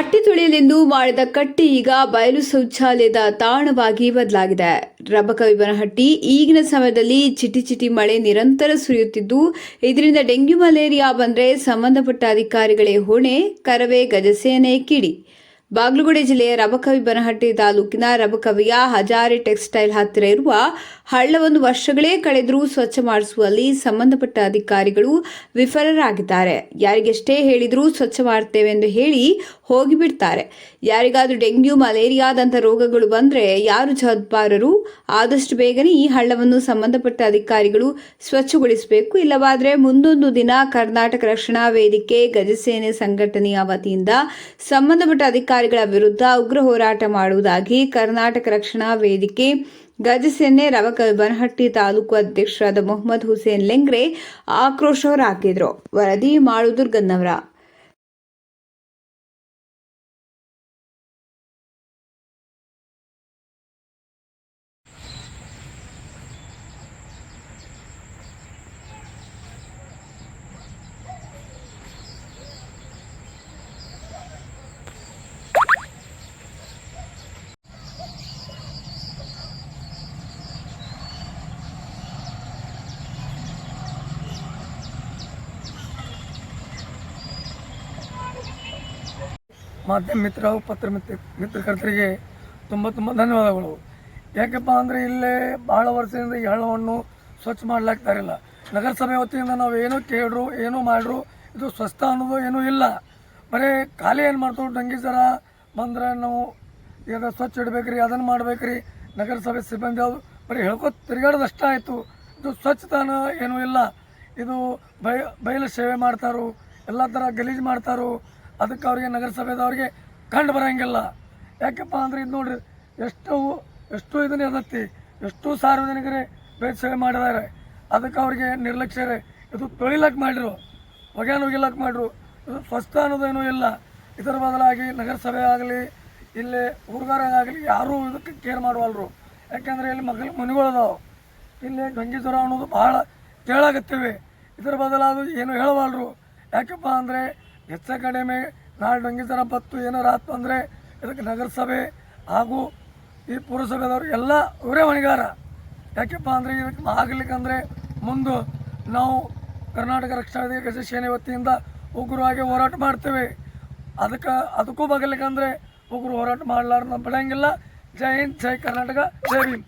ಬಟ್ಟೆ ತೊಳೆಯಲೆಂದು ಮಾಡಿದ ಕಟ್ಟಿ ಈಗ ಬಯಲು ಶೌಚಾಲಯದ ತಾಣವಾಗಿ ಬದಲಾಗಿದೆ. ರಬಕವಿಬನಹಟ್ಟಿ ಈಗಿನ ಸಮಯದಲ್ಲಿ ಚಿಟಿ ಮಳೆ ನಿರಂತರ ಸುರಿಯುತ್ತಿದ್ದು, ಇದರಿಂದ ಡೆಂಗ್ಯೂ ಮಲೇರಿಯಾ ಬಂದರೆ ಸಂಬಂಧಪಟ್ಟ ಅಧಿಕಾರಿಗಳೇ ಹೊಣೆ, ಕರವೇ ಗಜಸೇನೆ ಕಿಡಿ. ಬಾಗಲಕೋಟೆ ಜಿಲ್ಲೆಯ ರಬಕವಿಬನಹಟ್ಟಿ ತಾಲೂಕಿನ ರಬಕವಿಯ ಹಜಾರೆ ಟೆಕ್ಸ್ಟೈಲ್ ಹತ್ತಿರ ಇರುವ ಹಳ್ಳವನ್ನು ವರ್ಷಗಳೇ ಕಳೆದರೂ ಸ್ವಚ್ಛ ಮಾಡಿಸುವಲ್ಲಿ ಸಂಬಂಧಪಟ್ಟ ಅಧಿಕಾರಿಗಳು ವಿಫಲರಾಗಿದ್ದಾರೆ. ಯಾರಿಗೆಷ್ಟೇ ಹೇಳಿದರೂ ಸ್ವಚ್ಛ ಮಾಡ್ತೇವೆ ಎಂದು ಹೇಳಿ ಹೋಗಿಬಿಡ್ತಾರೆ. ಯಾರಿಗಾದರೂ ಡೆಂಗ್ಯೂ ಮಲೇರಿಯಾದಂಥ ರೋಗಗಳು ಬಂದರೆ ಯಾರು ಜವಾಬ್ದಾರರು? ಆದಷ್ಟು ಬೇಗನೆ ಈ ಹಳ್ಳವನ್ನು ಸಂಬಂಧಪಟ್ಟ ಅಧಿಕಾರಿಗಳು ಸ್ವಚ್ಛಗೊಳಿಸಬೇಕು. ಇಲ್ಲವಾದರೆ ಮುಂದೊಂದು ದಿನ ಕರ್ನಾಟಕ ರಕ್ಷಣಾ ವೇದಿಕೆ ಗಜಸೇನೆ ಸಂಘಟನೆಯ ವತಿಯಿಂದ ಸಂಬಂಧಪಟ್ಟ ಅಧಿಕಾರಿಗಳ ವಿರುದ್ಧ ಉಗ್ರ ಹೋರಾಟ ಮಾಡುವುದಾಗಿ ಕರ್ನಾಟಕ ರಕ್ಷಣಾ ವೇದಿಕೆ ಗಜಸೇನೆ ರಬಕವಿಬನಹಟ್ಟಿ ತಾಲೂಕು ಅಧ್ಯಕ್ಷರಾದ ಮೊಹಮ್ಮದ್ ಹುಸೇನ್ ಲೆಂಗ್ರೆ ಆಕ್ರೋಶ ಹೊರಹಾಕಿದರು. ವರದಿ ಮಾಳುದುರ್ಗನ್ನವರ. ಮಾಧ್ಯಮ ಮಿತ್ರ ಮಿತ್ರಕರ್ತರಿಗೆ ತುಂಬ ಧನ್ಯವಾದಗಳು. ಯಾಕಪ್ಪ ಅಂದರೆ ಇಲ್ಲೇ ಭಾಳ ವರ್ಷದಿಂದ ಈ ಹಳ್ಳವನ್ನು ಸ್ವಚ್ಛ ಮಾಡಲಾಗ್ತಾರಿಲ್ಲ. ನಗರಸಭೆ ವತಿಯಿಂದ ನಾವು ಏನೂ ಕೇಳ್ರು ಏನೂ ಮಾಡ್ರು ಇದು ಸ್ವಚ್ಛ ಅನ್ನೋದು ಏನೂ ಇಲ್ಲ. ಬರೀ ಖಾಲಿ ಏನು ಮಾಡ್ತೀವಿ, ಡೆಂಗಿ ಜ್ವರ ಬಂದರೆ ನಾವು ಈಗ ಸ್ವಚ್ಛ ಇಡಬೇಕ್ರಿ, ಅದನ್ನು ಮಾಡ್ಬೇಕ್ರಿ. ನಗರಸಭೆ ಸಿಬ್ಬಂದಿ ಅವರು ಬರೀ ಹೇಳ್ಕೊತ ತಿರುಗಾಡೋದಷ್ಟ ಆಯಿತು. ಇದು ಸ್ವಚ್ಛತಾನ ಏನೂ ಇಲ್ಲ. ಇದು ಬಯಲು ಸೇವೆ ಮಾಡ್ತಾರೋ, ಎಲ್ಲ ಥರ ಗಲೀಜು ಮಾಡ್ತಾರೋ, ಅದಕ್ಕೆ ಅವ್ರಿಗೆ ನಗರಸಭೆದವ್ರಿಗೆ ಕಂಡು ಬರೋಂಗಿಲ್ಲ. ಯಾಕಪ್ಪ ಅಂದರೆ ಇದು ನೋಡ್ರಿ ಎಷ್ಟು ಇದನ್ನ ಇರ್ತೈತಿ, ಎಷ್ಟು ಸಾರ್ವಜನಿಕರೇ ಬೇರೆ ಸೇವೆ ಮಾಡಿದ್ದಾರೆ. ಅದಕ್ಕೆ ಅವ್ರಿಗೆ ನಿರ್ಲಕ್ಷ್ಯರೇ ಇದು ತೊಳಿಲಕ್ಕೆ ಮಾಡಿರು, ಹೊಗೆನ ಒಗಿಲಕ್ಕೆ ಮಾಡಿರು. ಇದು ಸ್ವಚ್ಛ ಅನ್ನೋದೇನೂ ಇಲ್ಲ. ಇದರ ಬದಲಾಗಿ ನಗರಸಭೆ ಆಗಲಿ ಇಲ್ಲಿ ಹುಡುಗರಾಗಲಿ ಯಾರೂ ಇದಕ್ಕೆ ಕೇರ್ ಮಾಡುವಲ್ರು. ಯಾಕೆಂದರೆ ಇಲ್ಲಿ ಮನೆಗಳದಾವೆ, ಇಲ್ಲಿ ಡೆಂಗಿ ಜ್ವರ ಅನ್ನೋದು ಭಾಳ ಕೇಳಾಗತ್ತೀವಿ. ಇದರ ಬದಲಾಗಿ ಏನು ಹೇಳವಲ್ರು. ಯಾಕಪ್ಪ ಅಂದರೆ ಹೆಚ್ಚ ಕಡಿಮೆ ನಾಳೆ ಡೆಂಗಿ ಜ್ವರ ಬತ್ತು ಏನಾರು ಆಯ್ತು ಅಂದರೆ ಇದಕ್ಕೆ ನಗರಸಭೆ ಹಾಗೂ ಈ ಪುರಸಭೆದವ್ರು ಎಲ್ಲ ಇವರೇ ಹೊಣೆಗಾರ. ಯಾಕಪ್ಪ ಅಂದರೆ ಇದಕ್ಕೆ ಆಗಲಿಕ್ಕಂದರೆ ಮುಂದೆ ನಾವು ಕರ್ನಾಟಕ ರಕ್ಷಣಾ ಗಜಸೇನೆ ವತಿಯಿಂದ ಉಗ್ರವಾಗಿ ಹೋರಾಟ ಮಾಡ್ತೇವೆ. ಅದಕ್ಕೂ ಬಗಲಿಕ್ಕಂದರೆ ಉಗ್ರ ಹೋರಾಟ ಮಾಡಲಾರ್ದು ಬಿಡೋಂಗಿಲ್ಲ. ಜೈ ಹಿಂದ್, ಜೈ ಕರ್ನಾಟಕ, ಜೈ ಭೀಮ್.